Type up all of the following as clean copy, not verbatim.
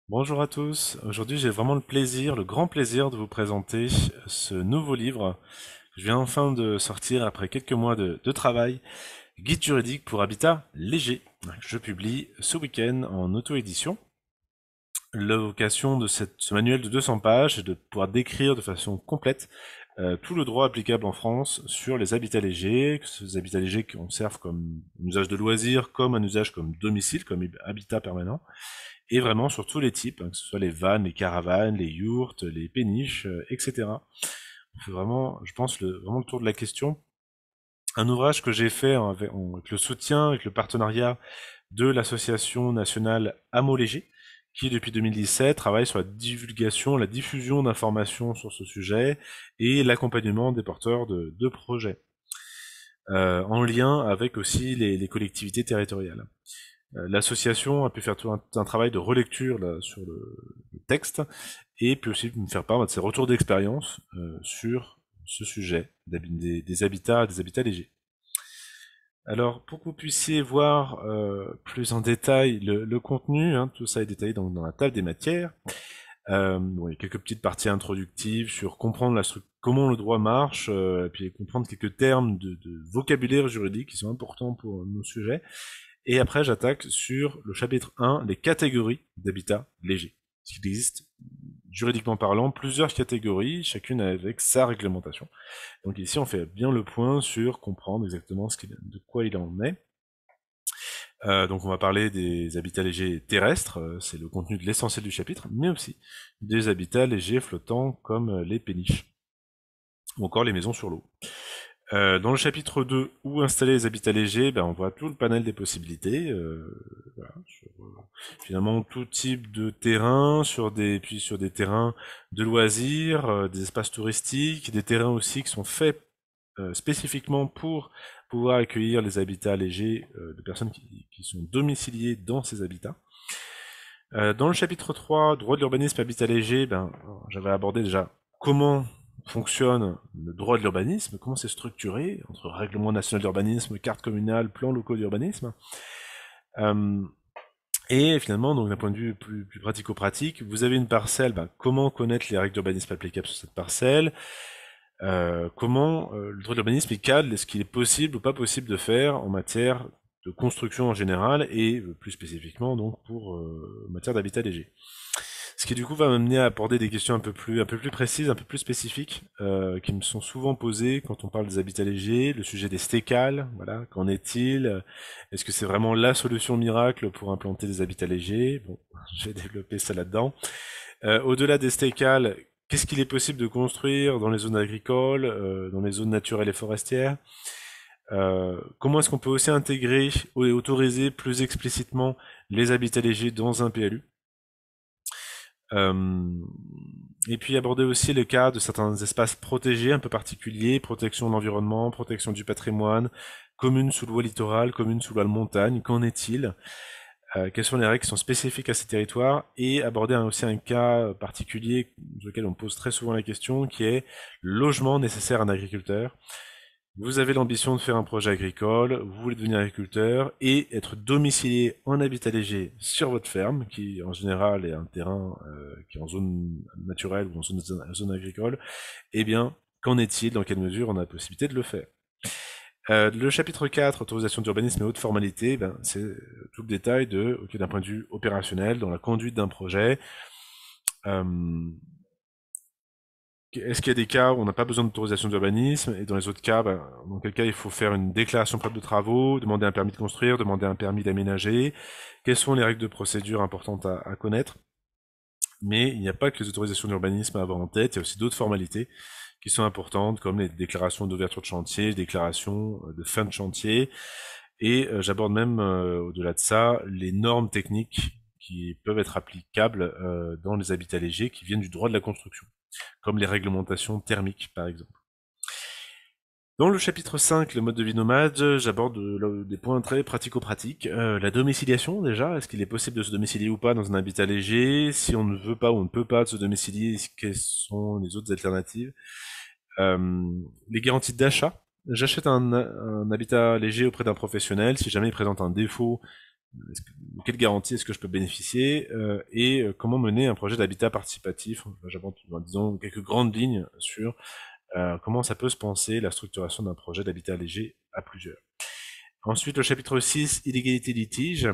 Bonjour à tous. Aujourd'hui, j'ai vraiment le plaisir, le grand plaisir de vous présenter ce nouveau livre que je viens enfin de sortir après quelques mois de travail, Guide juridique pour habitat léger. Je publie ce week-end en auto-édition. La vocation de ce manuel de 200 pages est de pouvoir décrire de façon complète tout le droit applicable en France sur les habitats légers, que ces habitats légers qu'on serve comme un usage de loisir, comme un usage comme domicile, comme habitat permanent, et vraiment sur tous les types, hein, que ce soit les vannes, les caravanes, les yourtes, les péniches, etc. On fait vraiment, je pense, vraiment le tour de la question. Un ouvrage que j'ai fait avec le soutien, avec le partenariat de l'association nationale Hameaux Léger, qui depuis 2017 travaille sur la divulgation, la diffusion d'informations sur ce sujet et l'accompagnement des porteurs de projets, en lien avec aussi les collectivités territoriales. L'association a pu faire tout un travail de relecture là, sur le texte et peut aussi me faire part de ses retours d'expérience sur ce sujet des habitats légers. Alors, pour que vous puissiez voir plus en détail le contenu, hein, tout ça est détaillé dans la table des matières. Bon, il y a quelques petites parties introductives sur comprendre comment le droit marche, et puis comprendre quelques termes de vocabulaire juridique qui sont importants pour nos sujets. Et après, j'attaque sur le chapitre 1, les catégories d'habitat léger. Il existe, juridiquement parlant, plusieurs catégories, chacune avec sa réglementation. Donc ici, on fait bien le point sur comprendre exactement de quoi il en est. Donc on va parler des habitats légers terrestres, c'est le contenu de l'essentiel du chapitre, mais aussi des habitats légers flottants comme les péniches, ou encore les maisons sur l'eau. Dans le chapitre 2, où installer les habitats légers, on voit tout le panel des possibilités, voilà, sur finalement tout type de terrain, puis sur des terrains de loisirs, des espaces touristiques, des terrains aussi qui sont faits spécifiquement pour pouvoir accueillir les habitats légers de personnes qui sont domiciliées dans ces habitats. Dans le chapitre 3, droit de l'urbanisme, habitat léger, j'avais abordé déjà comment fonctionne le droit de l'urbanisme, comment c'est structuré entre règlement national d'urbanisme, carte communale, plan locaux d'urbanisme. Et finalement, donc d'un point de vue plus pratico-pratique, vous avez une parcelle, comment connaître les règles d'urbanisme applicables sur cette parcelle, comment le droit de l'urbanisme cadre ce qu'il est possible ou pas possible de faire en matière de construction en général et plus spécifiquement donc pour en matière d'habitat léger. Ce qui du coup va m'amener à aborder des questions un peu plus précises, un peu plus spécifiques, qui me sont souvent posées quand on parle des habitats légers, le sujet des stécales, voilà, qu'en est-il? Est-ce que c'est vraiment la solution miracle pour implanter des habitats légers? Bon, j'ai développé ça là-dedans. Au-delà des stécales, qu'est-ce qu'il est possible de construire dans les zones agricoles, dans les zones naturelles et forestières? Comment est-ce qu'on peut aussi intégrer et autoriser plus explicitement les habitats légers dans un PLU? Euh, et puis aborder aussi le cas de certains espaces protégés un peu particuliers, protection de l'environnement, protection du patrimoine, communes sous loi littorale, communes sous loi de montagne, qu'en est-il? Quelles sont les règles qui sont spécifiques à ces territoires? Et aborder aussi un cas particulier sur lequel on pose très souvent la question, qui est le logement nécessaire à un agriculteur. Vous avez l'ambition de faire un projet agricole, vous voulez devenir agriculteur et être domicilié en habitat léger sur votre ferme, qui en général est un terrain qui est en zone naturelle ou en zone agricole. Eh bien, qu'en est-il? Dans quelle mesure on a la possibilité de le faire? Le chapitre 4, autorisation d'urbanisme et autres formalités, c'est tout le détail d'un point de vue opérationnel, dans la conduite d'un projet. Est-ce qu'il y a des cas où on n'a pas besoin d'autorisation d'urbanisme et dans les autres cas, dans quel cas il faut faire une déclaration préalable de travaux, demander un permis de construire, demander un permis d'aménager? Quelles sont les règles de procédure importantes à connaître? Mais il n'y a pas que les autorisations d'urbanisme à avoir en tête, il y a aussi d'autres formalités qui sont importantes, comme les déclarations d'ouverture de chantier, les déclarations de fin de chantier, et j'aborde même, au-delà de ça, les normes techniques qui peuvent être applicables dans les habitats légers qui viennent du droit de la construction, comme les réglementations thermiques par exemple. Dans le chapitre 5, le mode de vie nomade, j'aborde des points très pratico-pratiques. La domiciliation déjà, est-ce qu'il est possible de se domicilier ou pas dans un habitat léger? Si on ne veut pas ou on ne peut pas se domicilier, quelles sont les autres alternatives? Les garanties d'achat. J'achète un habitat léger auprès d'un professionnel. Si jamais il présente un défaut, de quelle garantie est-ce que je peux bénéficier et comment mener un projet d'habitat participatif. J'aborde, disons, quelques grandes lignes sur comment ça peut se penser la structuration d'un projet d'habitat léger à plusieurs. Ensuite, le chapitre 6, illégalité litige.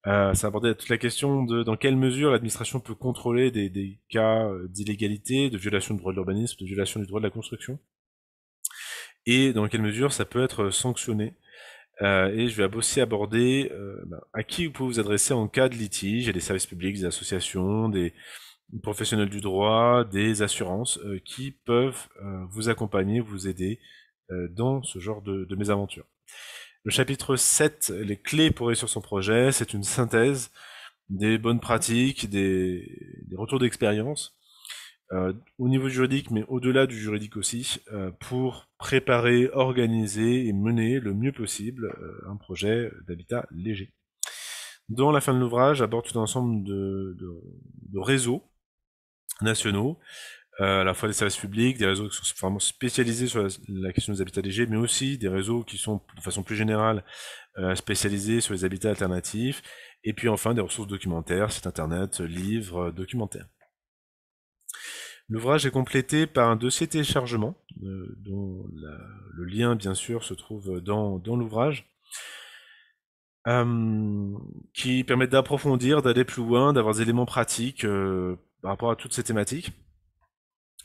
Ça abordait toute la question de dans quelle mesure l'administration peut contrôler des cas d'illégalité, de violation du droit de l'urbanisme, de violation du droit de la construction, et dans quelle mesure ça peut être sanctionné. Et je vais aussi aborder à qui vous pouvez vous adresser en cas de litige. Il y a des services publics, des associations, des professionnels du droit, des assurances qui peuvent vous accompagner, vous aider dans ce genre de mésaventures. Le chapitre 7, les clés pour réussir son projet, c'est une synthèse des bonnes pratiques, des retours d'expérience au niveau juridique, mais au-delà du juridique aussi, pour préparer, organiser et mener le mieux possible un projet d'habitat léger. Dans la fin de l'ouvrage, j'aborde tout un ensemble de réseaux nationaux, à la fois des services publics, des réseaux qui sont vraiment spécialisés sur la question des habitats légers, mais aussi des réseaux qui sont de façon plus générale spécialisés sur les habitats alternatifs, et puis enfin des ressources documentaires, sites internet, livres, documentaires. L'ouvrage est complété par un dossier téléchargement, dont le lien bien sûr se trouve dans l'ouvrage, qui permet d'approfondir, d'aller plus loin, d'avoir des éléments pratiques par rapport à toutes ces thématiques,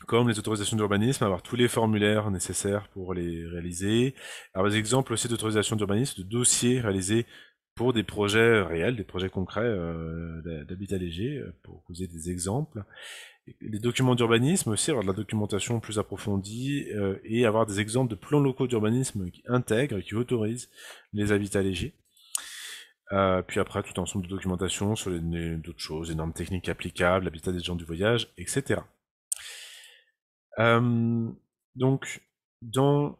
comme les autorisations d'urbanisme, avoir tous les formulaires nécessaires pour les réaliser, avoir des exemples aussi d'autorisations d'urbanisme, de dossiers réalisés pour des projets réels, des projets concrets d'habitat léger, pour vous ayez des exemples. Les documents d'urbanisme aussi, avoir de la documentation plus approfondie et avoir des exemples de plans locaux d'urbanisme qui intègrent et qui autorisent les habitats légers. Puis après, tout un ensemble de documentation sur d'autres choses, les normes techniques applicables, l'habitat des gens du voyage, etc. Donc, dans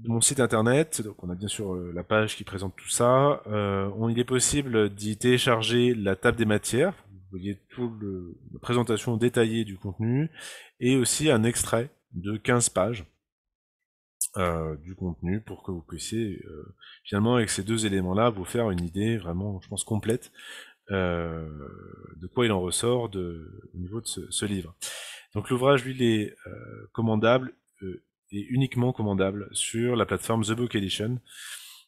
mon site internet, donc on a bien sûr la page qui présente tout ça, il est possible d'y télécharger la table des matières, vous voyez toute la présentation détaillée du contenu, et aussi un extrait de 15 pages du contenu pour que vous puissiez finalement avec ces deux éléments-là vous faire une idée vraiment, je pense, complète de quoi il en ressort au niveau de ce livre. Donc l'ouvrage, lui, il est commandable et uniquement commandable sur la plateforme The Book Edition,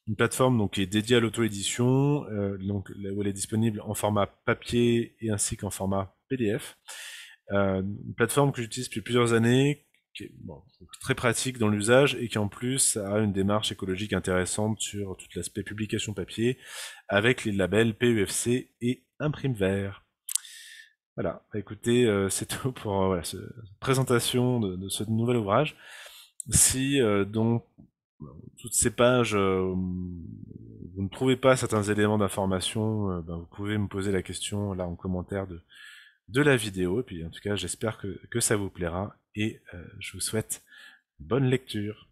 une plateforme donc qui est dédiée à l'auto-édition, donc où elle est disponible en format papier et ainsi qu'en format PDF. Une plateforme que j'utilise depuis plusieurs années, qui est très pratique dans l'usage et qui en plus a une démarche écologique intéressante sur tout l'aspect publication papier avec les labels PEFC et Imprime Vert. Voilà, écoutez, c'est tout pour cette présentation de ce nouvel ouvrage. Si dans toutes ces pages vous ne trouvez pas certains éléments d'information, vous pouvez me poser la question là en commentaire de la vidéo. Et puis en tout cas, j'espère que ça vous plaira et je vous souhaite bonne lecture.